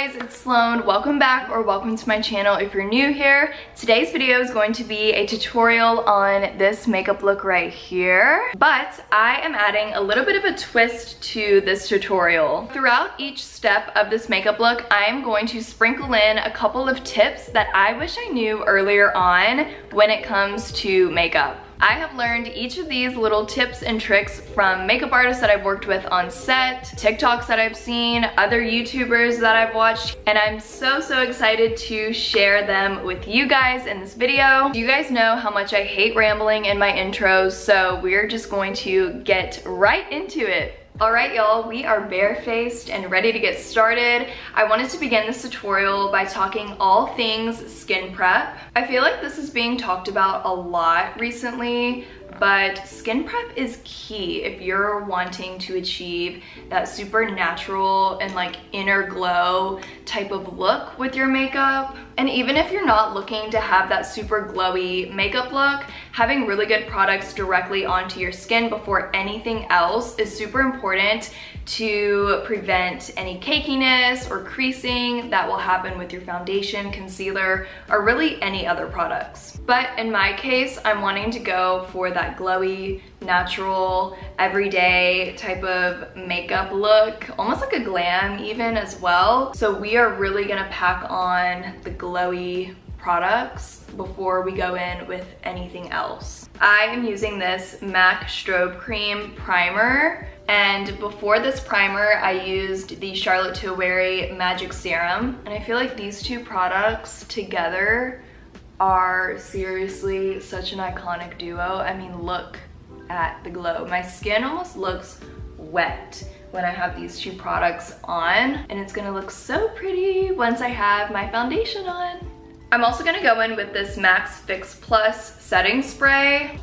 guys, it's Sloan. Welcome back or welcome to my channel if you're new here. Today's video is going to be a tutorial on this makeup look right here, but I am adding a little bit of a twist to this tutorial. Throughout each step of this makeup look, I am going to sprinkle in a couple of tips that I wish I knew earlier on when it comes to makeup. I have learned each of these little tips and tricks from makeup artists that I've worked with on set, TikToks that I've seen, other YouTubers that I've watched, and I'm so excited to share them with you guys in this video. You guys know how much I hate rambling in my intros, so we're just going to get right into it. Alright y'all, we are barefaced and ready to get started. I wanted to begin this tutorial by talking all things skin prep. I feel like this is being talked about a lot recently, but skin prep is key if you're wanting to achieve that super natural and like inner glow type of look with your makeup. And even if you're not looking to have that super glowy makeup look, having really good products directly onto your skin before anything else is super important to prevent any cakiness or creasing that will happen with your foundation, concealer, or really any other products. But in my case, I'm wanting to go for that glowy, natural, everyday type of makeup look, almost like a glam even as well. So we are really gonna pack on the glowy products before we go in with anything else. I am using this MAC Strobe Cream Primer, and before this primer I used the Charlotte Tilbury Magic Serum, and I feel like these two products together are seriously such an iconic duo. I mean, look at the glow. My skin almost looks wet when I have these two products on, and it's gonna look so pretty once I have my foundation on. I'm also gonna go in with this Max Fix Plus setting spray,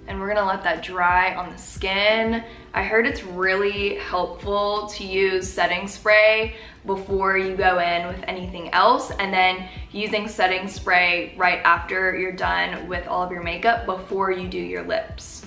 and we're gonna let that dry on the skin. I heard it's really helpful to use setting spray before you go in with anything else, and then using setting spray right after you're done with all of your makeup before you do your lips.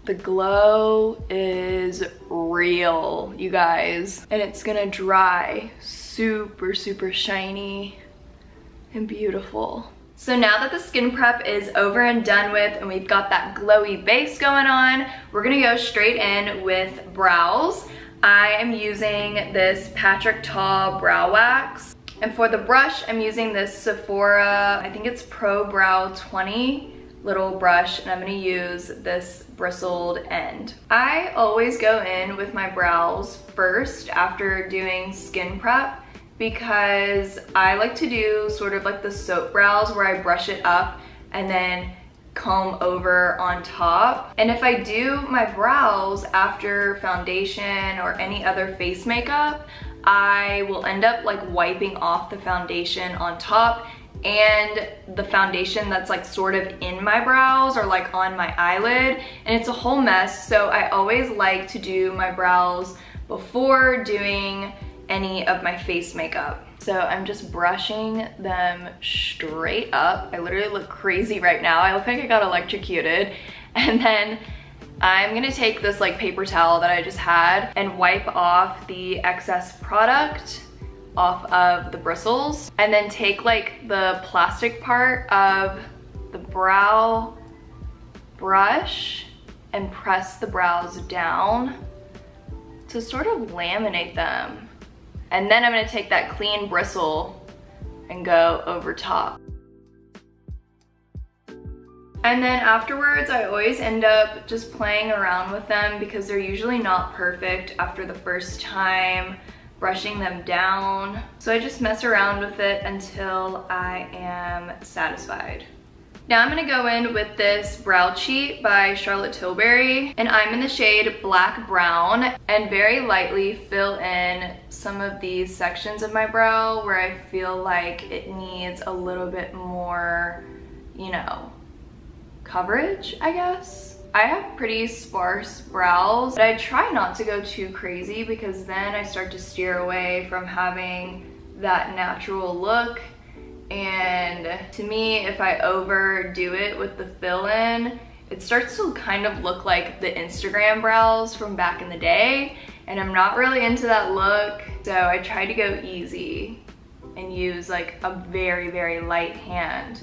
The glow is real, you guys, and it's gonna dry super shiny and beautiful. So now that the skin prep is over and done with and we've got that glowy base going on, we're gonna go straight in with brows. I am using this Patrick Ta Brow Wax. And for the brush, I'm using this Sephora, I think it's Pro Brow 20 little brush, and I'm gonna use this bristled end. I always go in with my brows first after doing skin prep, because I like to do sort of like the soap brows where I brush it up and then comb over on top. And if I do my brows after foundation or any other face makeup, I will end up like wiping off the foundation on top and the foundation that's like sort of in my brows or like on my eyelid, and it's a whole mess. So I always like to do my brows before doing any of my face makeup. So I'm just brushing them straight up. I literally look crazy right now. I look like I got electrocuted. And then I'm gonna take this like paper towel that I just had and wipe off the excess product off of the bristles, and then take like the plastic part of the brow brush and press the brows down to sort of laminate them. And then I'm gonna take that clean bristle and go over top. And then afterwards, I always end up just playing around with them because they're usually not perfect after the first time brushing them down. So I just mess around with it until I am satisfied. Now I'm gonna go in with this Brow Cheat by Charlotte Tilbury, and I'm in the shade Black Brown, and very lightly fill in some of these sections of my brow where I feel like it needs a little bit more, you know, coverage, I guess. I have pretty sparse brows, but I try not to go too crazy because then I start to steer away from having that natural look. And to me, if I overdo it with the fill-in, it starts to kind of look like the Instagram brows from back in the day, and I'm not really into that look. So I tried to go easy and use like a very, very light hand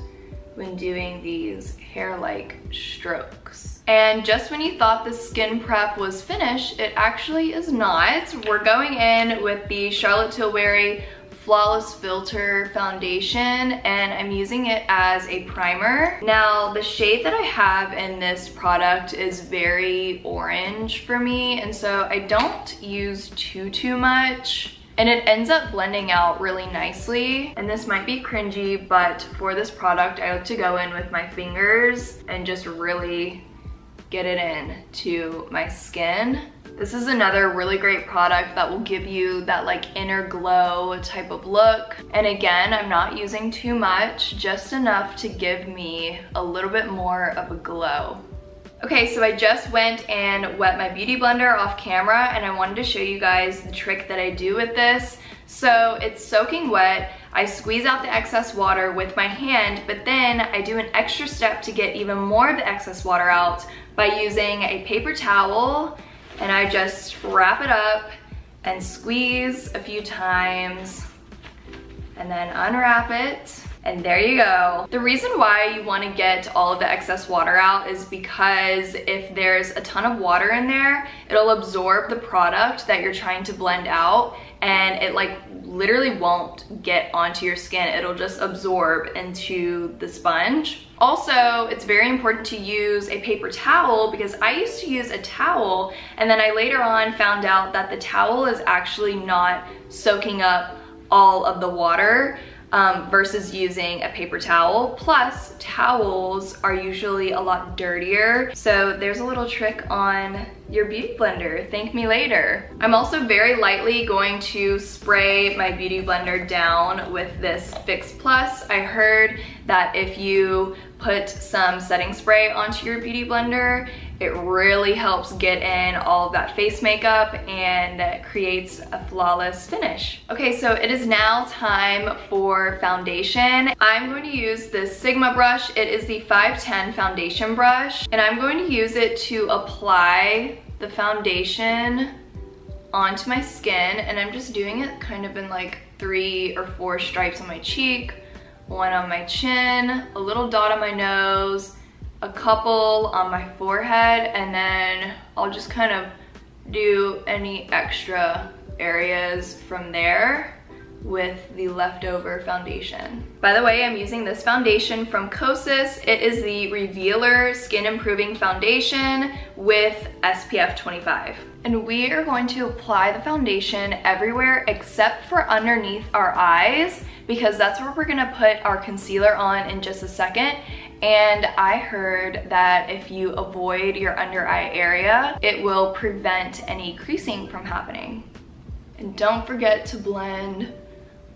when doing these hair-like strokes. And just when you thought the skin prep was finished, it actually is not. We're going in with the Charlotte Tilbury Flawless Filter foundation, and I'm using it as a primer. Now, the shade that I have in this product is very orange for me, and so I don't use too much. And it ends up blending out really nicely. And this might be cringy, but for this product, I like to go in with my fingers and just really get it in to my skin. This is another really great product that will give you that like inner glow type of look. And again, I'm not using too much, just enough to give me a little bit more of a glow. Okay, so I just went and wet my beauty blender off camera, and I wanted to show you guys the trick that I do with this. So it's soaking wet. I squeeze out the excess water with my hand, but then I do an extra step to get even more of the excess water out by using a paper towel, and I just wrap it up and squeeze a few times and then unwrap it. And there you go. The reason why you want to get all of the excess water out is because if there's a ton of water in there, it'll absorb the product that you're trying to blend out, and it like literally won't get onto your skin. It'll just absorb into the sponge. Also, it's very important to use a paper towel, because I used to use a towel, and then I later on found out that the towel is actually not soaking up all of the water. Versus using a paper towel. Plus, towels are usually a lot dirtier. So there's a little trick on your beauty blender. Thank me later. I'm also very lightly going to spray my beauty blender down with this Fix Plus. I heard that if you put some setting spray onto your beauty blender, it really helps get in all of that face makeup and creates a flawless finish. Okay, so it is now time for foundation. I'm going to use this Sigma brush. It is the 510 foundation brush, and I'm going to use it to apply the foundation onto my skin, and I'm just doing it kind of in like 3 or 4 stripes on my cheek, 1 on my chin, a little dot on my nose, a couple on my forehead, and then I'll just kind of do any extra areas from there with the leftover foundation. By the way, I'm using this foundation from Kosas. It is the Revealer Skin Improving Foundation with SPF 25. And we are going to apply the foundation everywhere except for underneath our eyes, because that's where we're gonna put our concealer on in just a second. And I heard that if you avoid your under eye area, it will prevent any creasing from happening. And don't forget to blend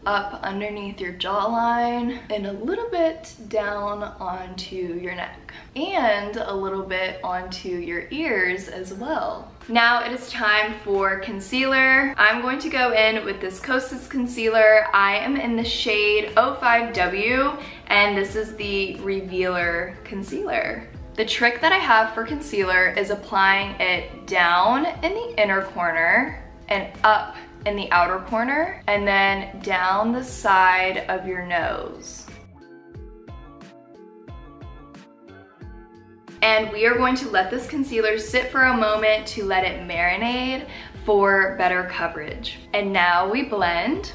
up underneath your jawline and a little bit down onto your neck and a little bit onto your ears as well. Now it is time for concealer. I'm going to go in with this Kosas concealer. I am in the shade 05W, and this is the Revealer concealer. The trick that I have for concealer is applying it down in the inner corner and up in the outer corner, and then down the side of your nose. And we are going to let this concealer sit for a moment to let it marinate for better coverage. And now we blend.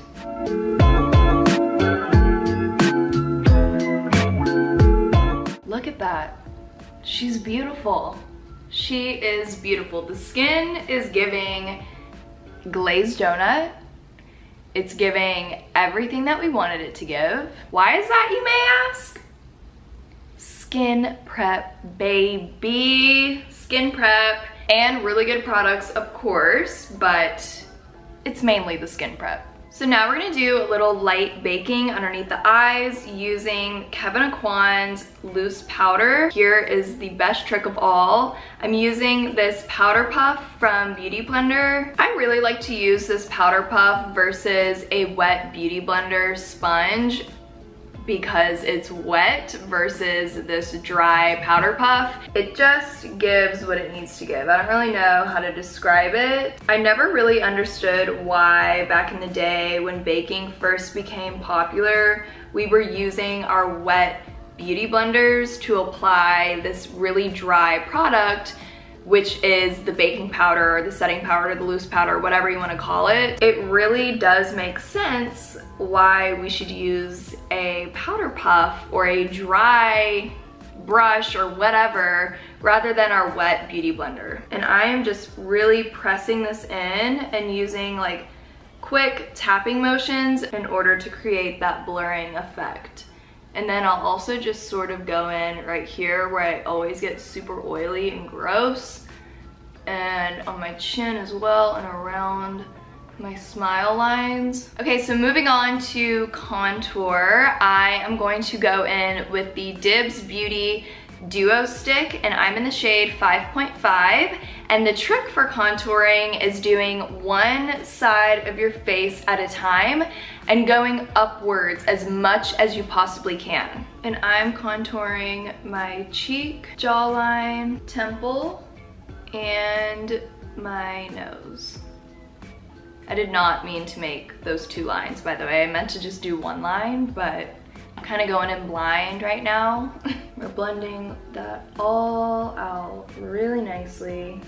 Look at that. She's beautiful. She is beautiful. The skin is giving glazed donut. It's giving everything that we wanted it to give. Why is that, you may ask? Skin prep, baby. Skin prep, and really good products, of course, but it's mainly the skin prep. So now we're gonna do a little light baking underneath the eyes using Kevyn Aucoin's loose powder. Here is the best trick of all. I'm using this powder puff from Beauty Blender. I really like to use this powder puff versus a wet Beauty Blender sponge, because it's wet versus this dry powder puff. It just gives what it needs to give. I don't really know how to describe it. I never really understood why back in the day when baking first became popular, we were using our wet beauty blenders to apply this really dry product, which is the baking powder or the setting powder, the loose powder, whatever you want to call it. It really does make sense why we should use a powder puff or a dry brush or whatever rather than our wet beauty blender. And I am just really pressing this in and using like quick tapping motions in order to create that blurring effect. And then I'll also just sort of go in right here where I always get super oily and gross, and on my chin as well and around my smile lines. Okay, so moving on to contour, I am going to go in with the Dibs Beauty Duo Stick, and I'm in the shade 5.5. And the trick for contouring is doing one side of your face at a time and going upwards as much as you possibly can. And I'm contouring my cheek, jawline, temple, and my nose. I did not mean to make those two lines, by the way. I meant to just do one line, but I'm kind of going in blind right now. We're blending that all out really nicely.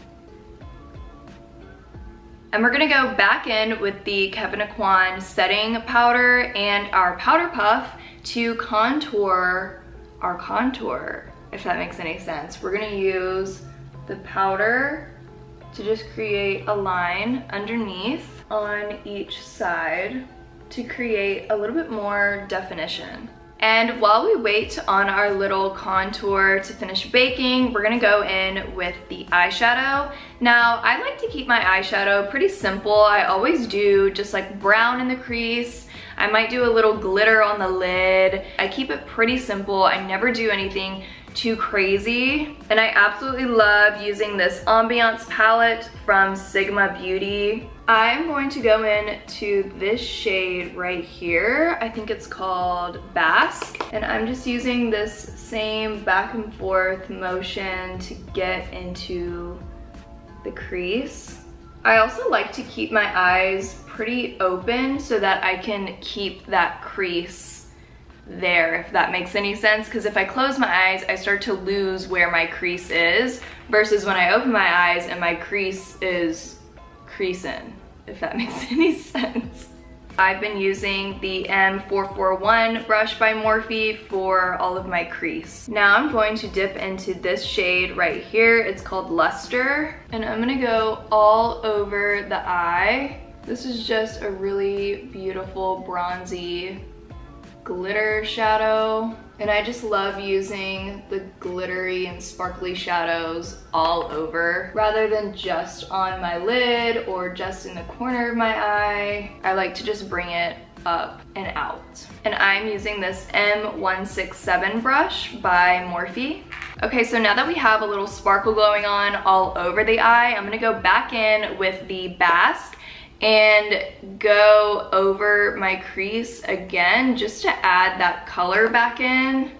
And we're gonna go back in with the Kevyn Aucoin setting powder and our powder puff to contour our contour, if that makes any sense. We're gonna use the powder to just create a line underneath on each side to create a little bit more definition. And while we wait on our little contour to finish baking, we're gonna go in with the eyeshadow. Now, I like to keep my eyeshadow pretty simple. I always do just like brown in the crease. I might do a little glitter on the lid. I keep it pretty simple. I never do anything too crazy. And I absolutely love using this Ambiance palette from Sigma Beauty. I'm going to go in to this shade right here. I think it's called Basque. And I'm just using this same back and forth motion to get into the crease. I also like to keep my eyes pretty open so that I can keep that crease there, if that makes any sense, because if I close my eyes, I start to lose where my crease is, versus when I open my eyes and my crease is creasing, if that makes any sense. I've been using the M441 brush by Morphe for all of my crease. Now I'm going to dip into this shade right here. It's called Luster, and I'm gonna go all over the eye. This is just a really beautiful bronzy glitter shadow, and I just love using the glittery and sparkly shadows all over rather than just on my lid or just in the corner of my eye. I like to just bring it up and out. And I'm using this M167 brush by Morphe. Okay, so now that we have a little sparkle going on all over the eye, I'm gonna go back in with the Basque and go over my crease again just to add that color back in,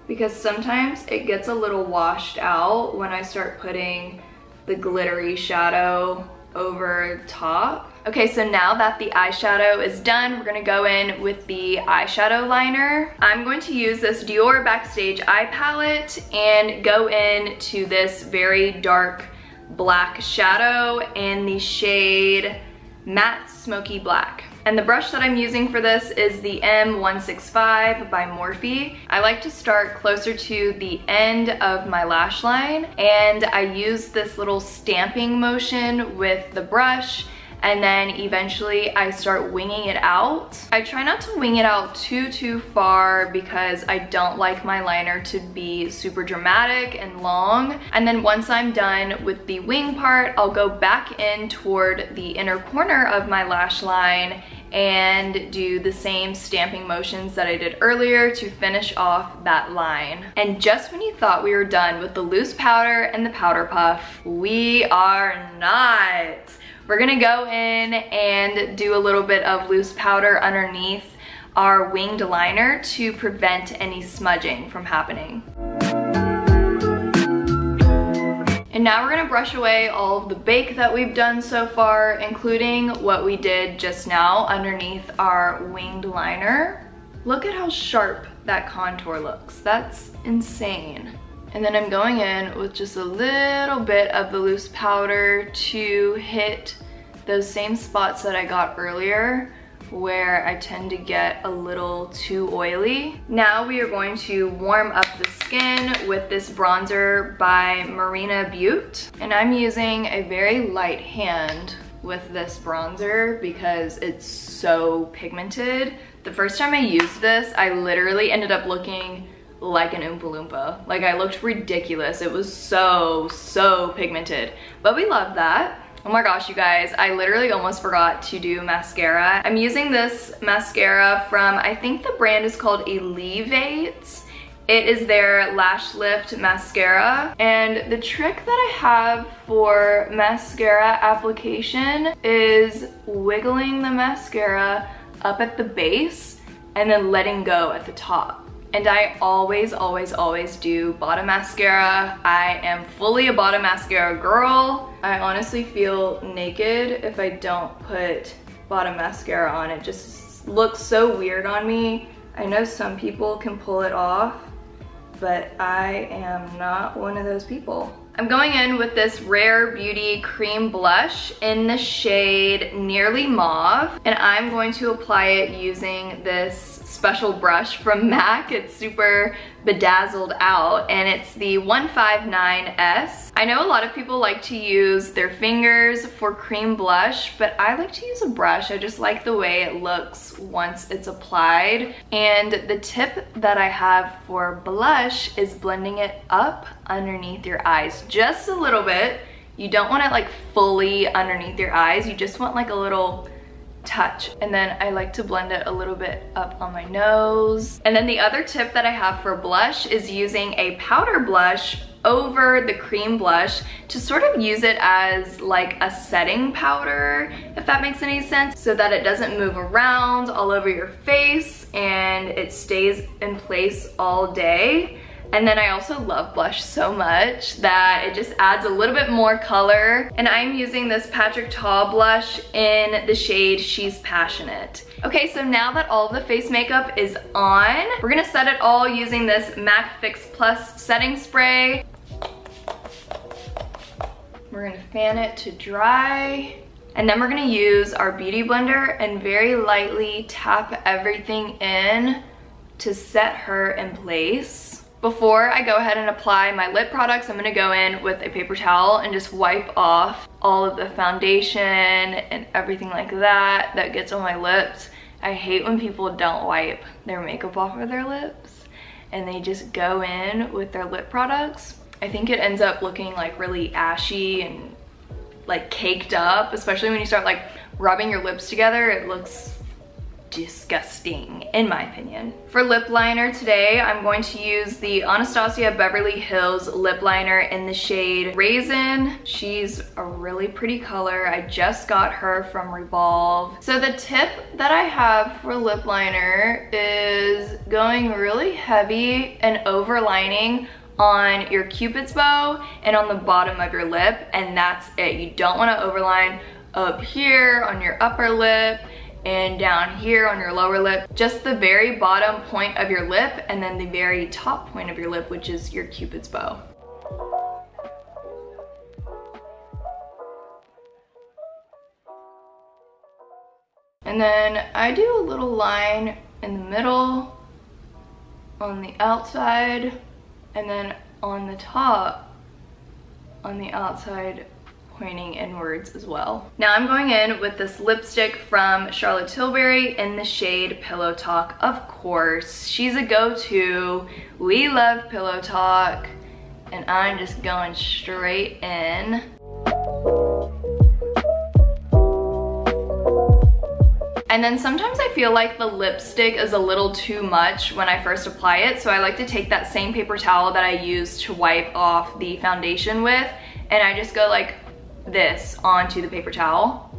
because sometimes it gets a little washed out when I start putting the glittery shadow over top. Okay, so now that the eyeshadow is done, we're gonna go in with the eyeshadow liner. I'm going to use this Dior Backstage Eye Palette and go in to this very dark black shadow in the shade Matte Smoky Black. And the brush that I'm using for this is the M165 by Morphe. I like to start closer to the end of my lash line, and I use this little stamping motion with the brush, and then eventually I start winging it out. I try not to wing it out too far because I don't like my liner to be super dramatic and long. And then once I'm done with the wing part, I'll go back in toward the inner corner of my lash line and do the same stamping motions that I did earlier to finish off that line. And just when you thought we were done with the loose powder and the powder puff, we are not. We're gonna go in and do a little bit of loose powder underneath our winged liner to prevent any smudging from happening. And now we're gonna brush away all of the bake that we've done so far, including what we did just now underneath our winged liner. Look at how sharp that contour looks. That's insane. And then I'm going in with just a little bit of the loose powder to hit those same spots that I got earlier where I tend to get a little too oily. Now we are going to warm up the skin with this bronzer by Marina Butte. And I'm using a very light hand with this bronzer because it's so pigmented. The first time I used this, I literally ended up looking like an Oompa Loompa. Like, I looked ridiculous. It was so pigmented, but we love that. Oh my gosh, you guys, I literally almost forgot to do mascara. I'm using this mascara from, I think the brand is called Elleevate. It is their lash lift mascara. And the trick that I have for mascara application is wiggling the mascara up at the base and then letting go at the top. And I always do bottom mascara. I am fully a bottom mascara girl. I honestly feel naked if I don't put bottom mascara on. It just looks so weird on me. I know some people can pull it off, but I am not one of those people. I'm going in with this Rare Beauty cream blush in the shade Nearly Mauve, and I'm going to apply it using this special brush from MAC. It's super bedazzled out, and it's the 159S. I know a lot of people like to use their fingers for cream blush, but I like to use a brush. I just like the way it looks once it's applied. And the tip that I have for blush is blending it up underneath your eyes just a little bit. You don't want it like fully underneath your eyes. You just want like a little touch. And then I like to blend it a little bit up on my nose. And then the other tip that I have for blush is using a powder blush over the cream blush to sort of use it as like a setting powder, if that makes any sense, so that it doesn't move around all over your face and it stays in place all day. And then I also love blush so much that it just adds a little bit more color. And I'm using this Patrick Ta blush in the shade She's Passionate. Okay, so now that all of the face makeup is on, we're gonna set it all using this MAC Fix Plus setting spray. We're gonna fan it to dry. And then we're gonna use our beauty blender and very lightly tap everything in to set her in place. Before I go ahead and apply my lip products, I'm gonna go in with a paper towel and just wipe off all of the foundation and everything like that that gets on my lips. I hate when people don't wipe their makeup off of their lips and they just go in with their lip products. I think it ends up looking like really ashy and like caked up, especially when you start like rubbing your lips together. It looks disgusting in my opinion. For lip liner today, I'm going to use the Anastasia Beverly Hills lip liner in the shade Raisin. She's a really pretty color. I just got her from Revolve. So the tip that I have for lip liner is going really heavy and overlining on your Cupid's bow and on the bottom of your lip, and that's it. You don't want to overline up here on your upper lip and down here on your lower lip. Just the very bottom point of your lip and then the very top point of your lip, which is your Cupid's bow. And then I do a little line in the middle, on the outside, and then on the top, on the outside, pointing inwards as well. Now I'm going in with this lipstick from Charlotte Tilbury in the shade Pillow Talk. Of course, she's a go-to. We love Pillow Talk, and I'm just going straight in. And then sometimes I feel like the lipstick is a little too much when I first apply it, so I like to take that same paper towel that I use to wipe off the foundation with, and I just go like this onto the paper towel.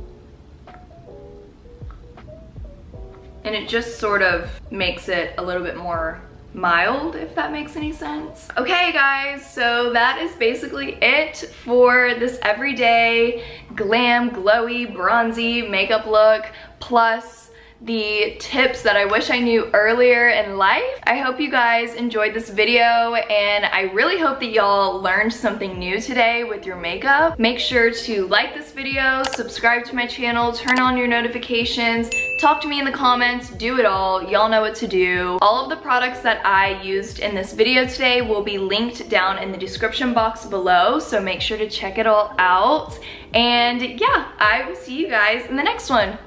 and it just sort of makes it a little bit more mild, if that makes any sense. Okay guys, so that is basically it for this everyday glam, glowy, bronzy makeup look, plus the tips that I wish I knew earlier in life. I hope you guys enjoyed this video, and I really hope that y'all learned something new today with your makeup. Make sure to like this video, subscribe to my channel, turn on your notifications, talk to me in the comments, do it all. Y'all know what to do. All of the products that I used in this video today will be linked down in the description box below, so make sure to check it all out. And yeah, I will see you guys in the next one.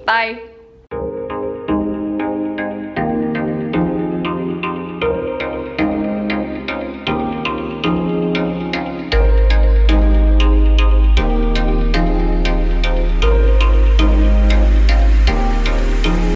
Bye.